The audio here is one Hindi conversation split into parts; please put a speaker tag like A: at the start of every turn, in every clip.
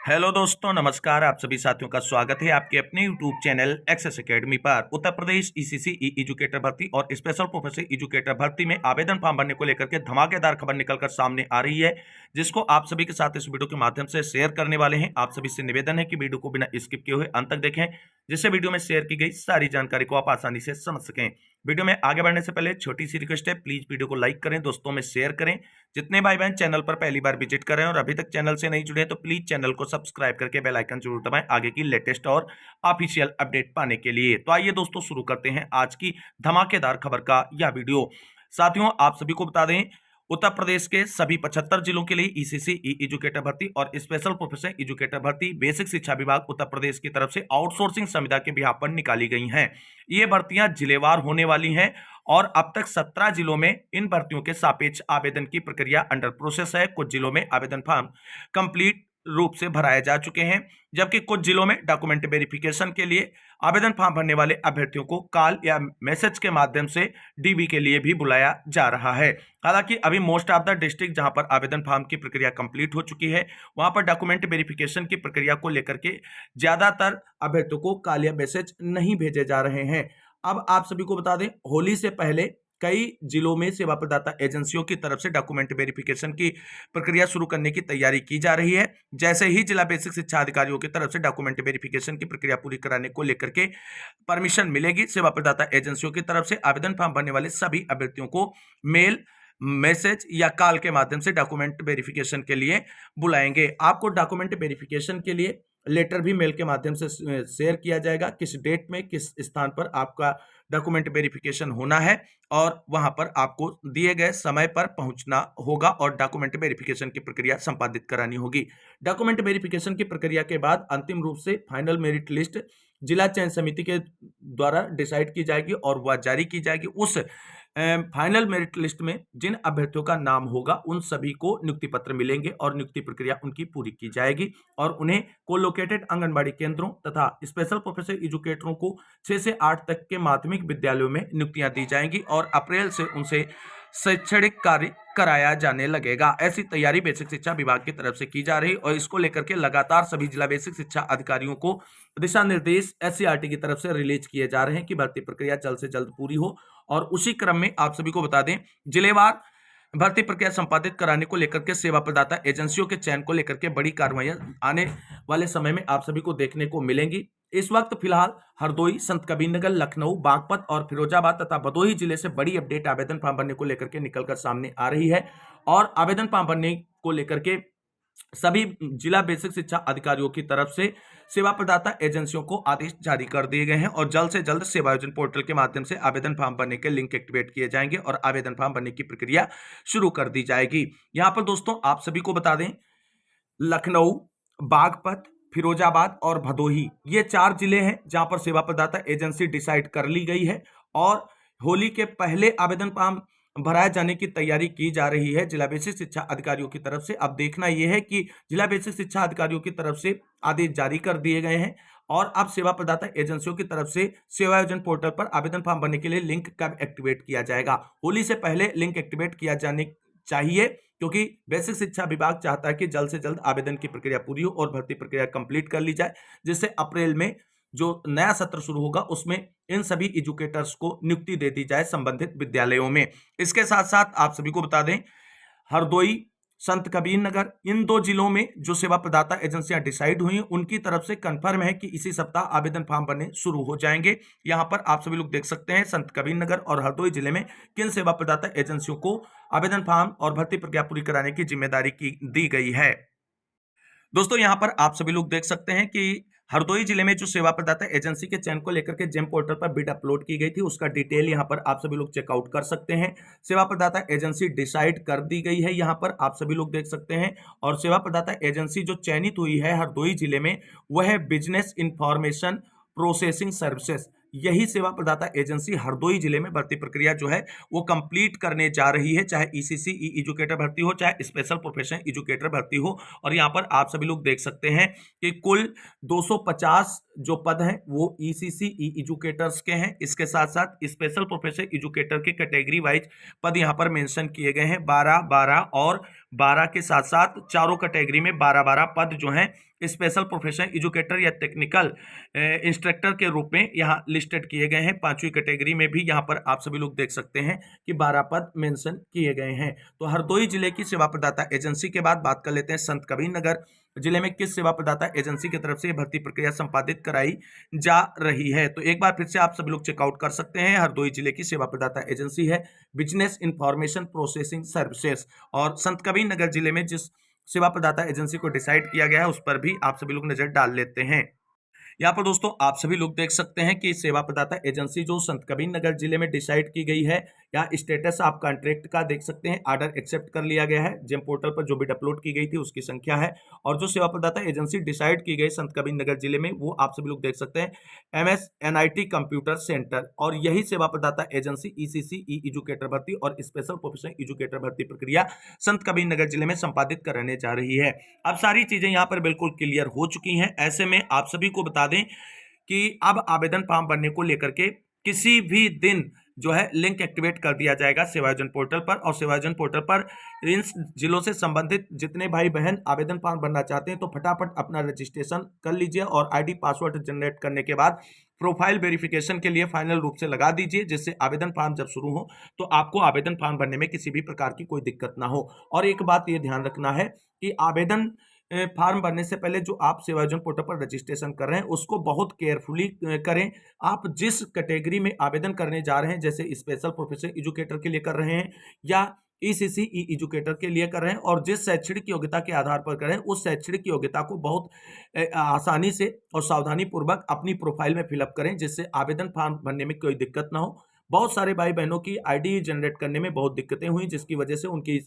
A: हेलो दोस्तों, नमस्कार। आप सभी साथियों का स्वागत है आपके अपने यूट्यूब चैनल एक्सेस एकेडमी पर। उत्तर प्रदेश ईसीसी एजुकेटर भर्ती और स्पेशल प्रोफेसर एजुकेटर भर्ती में आवेदन फॉर्म भरने को लेकर के धमाकेदार खबर निकलकर सामने आ रही है, जिसको आप सभी के साथ इस वीडियो के माध्यम से शेयर करने वाले हैं। आप सभी से निवेदन है कि वीडियो को बिना स्किप किए हुए अंत तक देखें, जिससे वीडियो में शेयर की गई सारी जानकारी को आप आसानी से समझ सकें। वीडियो में आगे बढ़ने से पहले छोटी सी रिक्वेस्ट है, प्लीज वीडियो को लाइक करें, दोस्तों में शेयर करें। जितने भाई बहन चैनल पर पहली बार विजिट कर रहे हैं और अभी तक चैनल से नहीं जुड़े हैं तो प्लीज चैनल को सब्सक्राइब करके बेल आइकन जरूर दबाएं आगे की लेटेस्ट और ऑफिशियल अपडेट पाने के लिए। तो आइए दोस्तों, शुरू करते हैं आज की धमाकेदार खबर का यह वीडियो। साथियों, आप सभी को बता दें, उत्तर प्रदेश के सभी 75 जिलों के लिए ईसीसी एजुकेटर भर्ती और स्पेशल प्रोफेशनल एजुकेटर भर्ती बेसिक शिक्षा विभाग उत्तर प्रदेश की तरफ से आउटसोर्सिंग संविदा के बिहाफ पर निकाली गई हैं। ये भर्तियां जिलेवार होने वाली हैं और अब तक 17 जिलों में इन भर्तियों के सापेक्ष आवेदन की प्रक्रिया अंडर प्रोसेस है। कुछ जिलों में आवेदन फॉर्म कंप्लीट रूप से भराए जा चुके हैं, जबकि कुछ जिलों में डॉक्यूमेंट वेरिफिकेशन के लिए आवेदन फॉर्म भरने वाले अभ्यर्थियों को कॉल या मैसेज के माध्यम से डीबी के लिए भी बुलाया जा रहा है। हालांकि अभी मोस्ट ऑफ द डिस्ट्रिक्ट जहां पर आवेदन फॉर्म की प्रक्रिया कंप्लीट हो चुकी है, वहां पर डॉक्यूमेंट वेरिफिकेशन की प्रक्रिया को लेकर के ज्यादातर अभ्यर्थियों को कॉल या मैसेज नहीं भेजे जा रहे हैं। अब आप सभी को बता दें, होली से पहले कई जिलों में सेवा प्रदाता एजेंसियों की तरफ से डॉक्यूमेंट वेरिफिकेशन की प्रक्रिया शुरू करने की तैयारी की जा रही है। जैसे ही जिला बेसिक शिक्षा अधिकारियों की तरफ से डॉक्यूमेंट वेरिफिकेशन की प्रक्रिया पूरी कराने को लेकर के परमिशन मिलेगी, सेवा प्रदाता एजेंसियों की तरफ से आवेदन फॉर्म भरने वाले सभी अभ्यर्थियों को मेल, मैसेज या कॉल के माध्यम से डॉक्यूमेंट वेरिफिकेशन के लिए बुलाएंगे। आपको डॉक्यूमेंट वेरिफिकेशन के लिए लेटर भी मेल के माध्यम से शेयर किया जाएगा, किस डेट में किस स्थान पर आपका डॉक्यूमेंट वेरिफिकेशन होना है और वहां पर आपको दिए गए समय पर पहुंचना होगा और डॉक्यूमेंट वेरिफिकेशन की प्रक्रिया संपादित करानी होगी। डॉक्यूमेंट वेरिफिकेशन की प्रक्रिया के बाद अंतिम रूप से फाइनल मेरिट लिस्ट जिला चयन समिति के द्वारा डिसाइड की जाएगी और वह जारी की जाएगी। उस फाइनल मेरिट लिस्ट में जिन अभ्यर्थियों का नाम होगा उन सभी को नियुक्ति पत्र मिलेंगे और नियुक्ति प्रक्रिया उनकी पूरी की जाएगी और उन्हें कोलोकेटेड आंगनबाड़ी केंद्रों तथा स्पेशल प्रोफेशनल एजुकेटरों को 6 से 8 तक के माध्यमिक विद्यालयों में नियुक्तियां दी जाएंगी और अप्रैल से उनसे शैक्षणिक कार्य कराया जाने लगेगा। ऐसी तैयारी बेसिक शिक्षा विभाग की तरफ से की जा रही और इसको लेकर के लगातार सभी जिला बेसिक शिक्षा अधिकारियों को दिशा निर्देश एससीईआरटी की तरफ से रिलीज किए जा रहे हैं कि भर्ती प्रक्रिया जल्द से जल्द पूरी हो। और उसी क्रम में आप सभी को बता दें, जिलेवार भर्ती प्रक्रिया संपादित कराने को लेकर के सेवा प्रदाता एजेंसियों के चयन को लेकर के बड़ी कार्रवाइयां आने वाले समय में आप सभी को देखने को मिलेंगी। इस वक्त फिलहाल हरदोई, संत कबीरनगर, लखनऊ, बागपत और फिरोजाबाद तथा भदोही जिले से बड़ी अपडेट आवेदन फॉर्म भरने को लेकर के निकलकर सामने आ रही है और आवेदन फॉर्म भरने को लेकर के सभी जिला बेसिक शिक्षा अधिकारियों की तरफ से सेवा प्रदाता एजेंसियों को आदेश जारी कर दिए गए हैं और जल्द से जल्द सेवायोजन पोर्टल के माध्यम से आवेदन फॉर्म भरने के लिंक एक्टिवेट किए जाएंगे और आवेदन फॉर्म भरने की प्रक्रिया शुरू कर दी जाएगी। यहां पर दोस्तों आप सभी को बता दें, लखनऊ, बागपत, फिरोजाबाद और भदोही ये 4 जिले हैं जहां पर सेवा प्रदाता एजेंसी डिसाइड कर ली गई है और होली के पहले आवेदन फॉर्म भराए जाने की तैयारी की जा रही है जिला बेसिक शिक्षा अधिकारियों की तरफ से। अब देखना यह है कि जिला बेसिक शिक्षा अधिकारियों की तरफ से आदेश जारी कर दिए गए हैं और अब सेवा प्रदाता एजेंसियों की तरफ से सेवायोजन पोर्टल पर आवेदन फॉर्म भरने के लिए लिंक कब एक्टिवेट किया जाएगा। होली से पहले लिंक एक्टिवेट किया जाने चाहिए, क्योंकि बेसिक शिक्षा विभाग चाहता है कि जल्द से जल्द आवेदन की प्रक्रिया पूरी हो और भर्ती प्रक्रिया कंप्लीट कर ली जाए, जिससे अप्रैल में जो नया सत्र शुरू होगा उसमें इन सभी एजुकेटर्स को नियुक्ति दे दी जाए संबंधित विद्यालयों में। इसके साथ साथ आप सभी को बता दें, हरदोई, संत कबीरनगर, इन 2 जिलों में जो सेवा प्रदाता एजेंसियां डिसाइड हुई उनकी तरफ से कंफर्म है कि इसी सप्ताह आवेदन फॉर्म भरने शुरू हो जाएंगे। यहां पर आप सभी लोग देख सकते हैं संत कबीरनगर और हरदोई जिले में किन सेवा प्रदाता एजेंसियों को आवेदन फॉर्म और भर्ती प्रक्रिया पूरी कराने की जिम्मेदारी की दी गई है। दोस्तों यहां पर आप सभी लोग देख सकते हैं कि हरदोई जिले में जो सेवा प्रदाता एजेंसी के चयन को लेकर के जेम पोर्टल पर बिड अपलोड की गई थी, उसका डिटेल यहां पर आप सभी लोग चेकआउट कर सकते हैं। सेवा प्रदाता एजेंसी डिसाइड कर दी गई है, यहां पर आप सभी लोग देख सकते हैं। और सेवा प्रदाता एजेंसी जो चयनित हुई है हरदोई जिले में, वह है बिजनेस इंफॉर्मेशन प्रोसेसिंग सर्विसेज। यही सेवा प्रदाता एजेंसी हरदोई जिले में भर्ती प्रक्रिया जो है वो कंप्लीट करने जा रही है, चाहे ईसीसी एजुकेटर भर्ती हो, चाहे स्पेशल प्रोफेशनल एजुकेटर भर्ती हो। और यहाँ पर आप सभी लोग देख सकते हैं कि कुल 250 जो पद हैं वो ईसीसी एजुकेटर्स के हैं। इसके साथ साथ स्पेशल प्रोफेशनल एजुकेटर के कैटेगरी वाइज पद यहाँ पर मेंशन किए गए हैं, 12, 12 और 12 के साथ साथ चारों कैटेगरी में 12-12 पद जो हैं स्पेशल प्रोफेशनल एजुकेटर या टेक्निकल इंस्ट्रक्टर के रूप में यहाँ लिस्टेड किए गए हैं। 5वीं कैटेगरी में भी यहाँ पर आप सभी लोग देख सकते हैं कि 12 पद मेंशन किए गए हैं। तो हरदोई जिले की सेवा प्रदाता एजेंसी के बाद बात कर लेते हैं संत कबीरनगर जिले में किस सेवा प्रदाता एजेंसी की तरफ से ये भर्ती प्रक्रिया संपादित कराई जा रही है। तो एक बार फिर से आप सभी लोग चेकआउट कर सकते हैं। हरदोई जिले की सेवा प्रदाता एजेंसी है बिजनेस इंफॉर्मेशन प्रोसेसिंग सर्विसेज, और संत कबीरनगर जिले में जिस सेवा प्रदाता एजेंसी को डिसाइड किया गया है उस पर भी आप सभी लोग नजर डाल लेते हैं। यहाँ पर दोस्तों आप सभी लोग देख सकते हैं कि सेवा प्रदाता एजेंसी जो संत कबीरनगर जिले में डिसाइड की गई है, या स्टेटस आप कॉन्ट्रैक्ट का देख सकते हैं, आर्डर एक्सेप्ट कर लिया गया है। जेम पोर्टल पर जो बिड अपलोड की गई थी उसकी संख्या है, और जो सेवा प्रदाता एजेंसी डिसाइड की गई संत कबीरनगर जिले में वो आप सभी लोग देख सकते हैं MSNIT कंप्यूटर सेंटर। और यही सेवा प्रदाता एजेंसी ECC ई एजुकेटर भर्ती और स्पेशल प्रोफेशनल एजुकेटर भर्ती प्रक्रिया संत कबीरनगर जिले में संपादित कराने जा रही है। अब सारी चीजें यहाँ पर बिल्कुल क्लियर हो चुकी हैं। ऐसे में आप सभी को बता दें कि अब आवेदन फॉर्म भरने को लेकर के किसी भी दिन जो है लिंक एक्टिवेट कर दिया जाएगा सेवायोजन पोर्टल पर, और सेवायोजन पोर्टल पर इन जिलों से संबंधित जितने भाई बहन आवेदन फॉर्म भरना चाहते हैं तो फटाफट अपना रजिस्ट्रेशन कर लीजिए, और आईडी पासवर्ड जनरेट करने के बाद प्रोफाइल वेरिफिकेशन के लिए फाइनल रूप से लगा दीजिए, जिससे आवेदन फॉर्म जब शुरू हो तो आपको आवेदन फॉर्म भरने में किसी भी प्रकार की कोई दिक्कत ना हो। और एक बात ये ध्यान रखना है कि आवेदन फॉर्म भरने से पहले जो आप सेवायोजन पोर्टल पर रजिस्ट्रेशन कर रहे हैं उसको बहुत केयरफुली करें। आप जिस कैटेगरी में आवेदन करने जा रहे हैं, जैसे स्पेशल प्रोफेशनल एजुकेटर के लिए कर रहे हैं या ECC ई एजुकेटर के लिए कर रहे हैं, और जिस शैक्षणिक योग्यता के आधार पर कर रहे हैं उस शैक्षणिक योग्यता को बहुत आसानी से और सावधानी पूर्वक अपनी प्रोफाइल में फिलअप करें, जिससे आवेदन फॉर्म भरने में कोई दिक्कत ना हो। बहुत सारे भाई बहनों की आईडी जनरेट करने में बहुत दिक्कतें हुई, जिसकी वजह से उनकी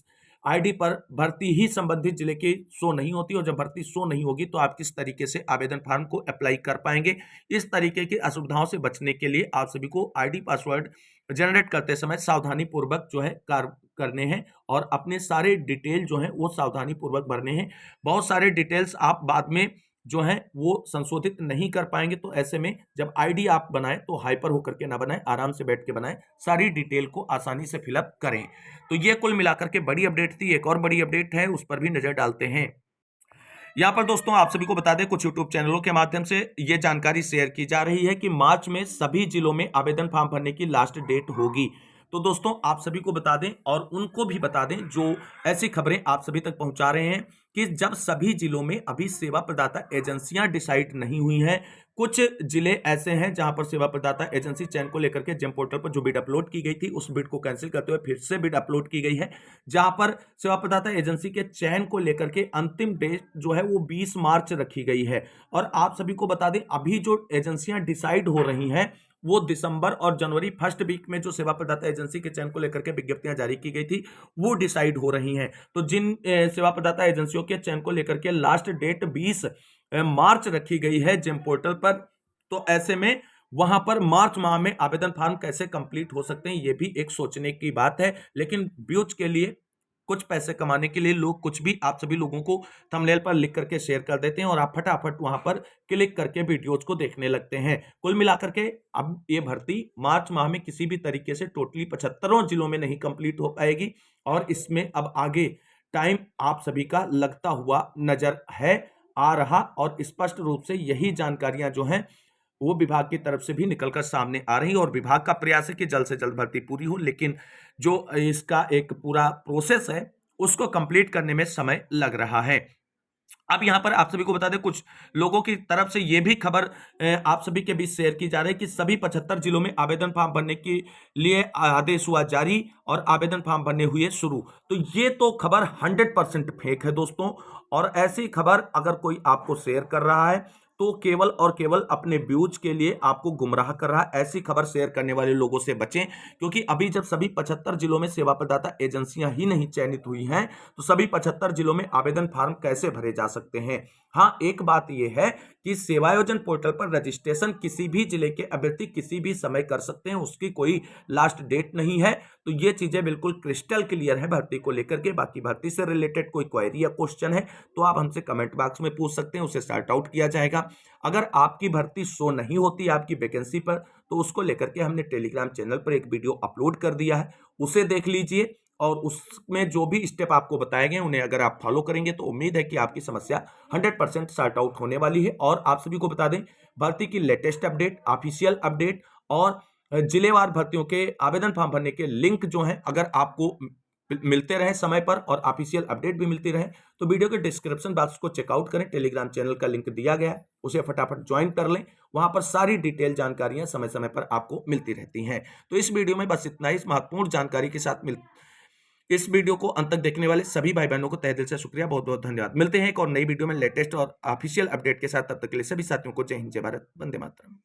A: आईडी पर भर्ती ही संबंधित जिले की शो नहीं होती, और जब भर्ती शो नहीं होगी तो आप किस तरीके से आवेदन फॉर्म को अप्लाई कर पाएंगे। इस तरीके की असुविधाओं से बचने के लिए आप सभी को आईडी पासवर्ड जनरेट करते समय सावधानी पूर्वक जो है कार्य करने हैं, और अपने सारे डिटेल जो है वो सावधानी पूर्वक भरने हैं। बहुत सारे डिटेल्स आप बाद में जो है वो संशोधित नहीं कर पाएंगे, तो ऐसे में जब आईडी आप बनाएं तो हाइपर होकर के ना बनाएं, आराम से बैठ के बनाएं, सारी डिटेल को आसानी से फिलअप करें। तो ये कुल मिलाकर के बड़ी अपडेट थी। एक और बड़ी अपडेट है, उस पर भी नजर डालते हैं। यहाँ पर दोस्तों आप सभी को बता दें, कुछ यूट्यूब चैनलों के माध्यम से ये जानकारी शेयर की जा रही है कि मार्च में सभी जिलों में आवेदन फॉर्म भरने की लास्ट डेट होगी। तो दोस्तों आप सभी को बता दें, और उनको भी बता दें जो ऐसी खबरें आप सभी तक पहुंचा रहे हैं, कि जब सभी जिलों में अभी सेवा प्रदाता एजेंसियां डिसाइड नहीं हुई हैं, कुछ जिले ऐसे हैं जहां पर सेवा प्रदाता एजेंसी चयन को लेकर के जेम पोर्टल पर जो बिड अपलोड की गई थी उस बिड को कैंसिल करते हुए फिर से बिड अपलोड की गई है, जहां पर सेवा प्रदाता एजेंसी के चयन को लेकर के अंतिम डेट जो है वो 20 मार्च रखी गई है। और आप सभी को बता दें, अभी जो एजेंसियां डिसाइड हो रही हैं वो दिसंबर और जनवरी फर्स्ट वीक में जो सेवा प्रदाता एजेंसी के चयन को लेकर के विज्ञप्तियां जारी की गई थी वो डिसाइड हो रही हैं। तो जिन सेवा प्रदाता एजेंसियों के चयन को लेकर के लास्ट डेट 20 मार्च रखी गई है जेम पोर्टल पर, तो ऐसे में वहां पर मार्च माह में आवेदन फॉर्म कैसे कंप्लीट हो सकते हैं, ये भी एक सोचने की बात है। लेकिन व्यूज के लिए, कुछ पैसे कमाने के लिए लोग कुछ भी आप सभी लोगों को थंबनेल पर लिख करके शेयर कर देते हैं, और आप फटाफट वहां पर क्लिक करके वीडियोज को देखने लगते हैं। कुल मिलाकर के अब ये भर्ती मार्च माह में किसी भी तरीके से टोटली 75 जिलों में नहीं कंप्लीट हो पाएगी, और इसमें अब आगे टाइम आप सभी का लगता हुआ नजर आ रहा, और स्पष्ट रूप से यही जानकारियां जो हैं वो विभाग की तरफ से भी निकलकर सामने आ रही है। और विभाग का प्रयास है कि जल्द से जल्द भर्ती पूरी हो, लेकिन जो इसका एक पूरा प्रोसेस है उसको कंप्लीट करने में समय लग रहा है। अब यहां पर आप सभी को बता दें, कुछ लोगों की तरफ से यह भी खबर आप सभी के बीच शेयर की जा रही है कि सभी 75 जिलों में आवेदन फॉर्म भरने के लिए आदेश हुआ जारी, और आवेदन फॉर्म भरने हुए शुरू। तो ये तो खबर 100% फेक है दोस्तों, और ऐसी खबर अगर कोई आपको शेयर कर रहा है तो केवल और केवल अपने व्यूज के लिए आपको गुमराह कर रहा है। ऐसी खबर शेयर करने वाले लोगों से बचें, क्योंकि अभी जब सभी 75 जिलों में सेवा प्रदाता एजेंसियां ही नहीं चयनित हुई हैं तो सभी 75 जिलों में आवेदन फॉर्म कैसे भरे जा सकते हैं। हाँ, एक बात यह है कि सेवायोजन पोर्टल पर रजिस्ट्रेशन किसी भी जिले के अभ्यर्थी किसी भी समय कर सकते हैं, उसकी कोई लास्ट डेट नहीं है। तो ये चीजें बिल्कुल क्रिस्टल क्लियर है भर्ती को लेकर के। बाकी भर्ती से रिलेटेड कोई क्वेरी या क्वेश्चन है तो आप हमसे कमेंट बॉक्स में पूछ सकते हैं, उसे सॉर्ट आउट किया जाएगा। अगर आपकी भर्ती शो नहीं होती आपकी वैकेंसी पर, तो उसको लेकर के हमने टेलीग्राम चैनल पर एक वीडियो अपलोड कर दिया है, उसे देख लीजिए। और उसमें जो भी स्टेप आपको बताए गए उन्हें अगर आप फॉलो करेंगे तो उम्मीद है कि आपकी समस्या 100% सॉर्ट आउट होने वाली है। और आप सभी को बता दें, भर्ती की लेटेस्ट अपडेट, ऑफिशियल अपडेट और जिलेवार भर्तियों के आवेदन फॉर्म भरने के लिंक जो हैं, अगर आपको मिलते रहे समय पर और ऑफिशियल अपडेट भी मिलती रहे, तो वीडियो के डिस्क्रिप्शन बॉक्स को चेकआउट करें। टेलीग्राम चैनल का लिंक दिया गया है, उसे फटाफट ज्वाइन कर लें। वहां पर सारी डिटेल जानकारियां समय समय पर आपको मिलती रहती हैं। तो इस वीडियो में बस इतना ही। इस महत्वपूर्ण जानकारी के साथ इस वीडियो को अंत तक देखने वाले सभी भाई बहनों को तहे दिल से शुक्रिया, बहुत बहुत धन्यवाद। मिलते हैं एक और नई वीडियो में लेटेस्ट और ऑफिशियल अपडेट के साथ। तब तक के लिए सभी साथियों को जय हिंद, जय भारत, वंदे मातरम।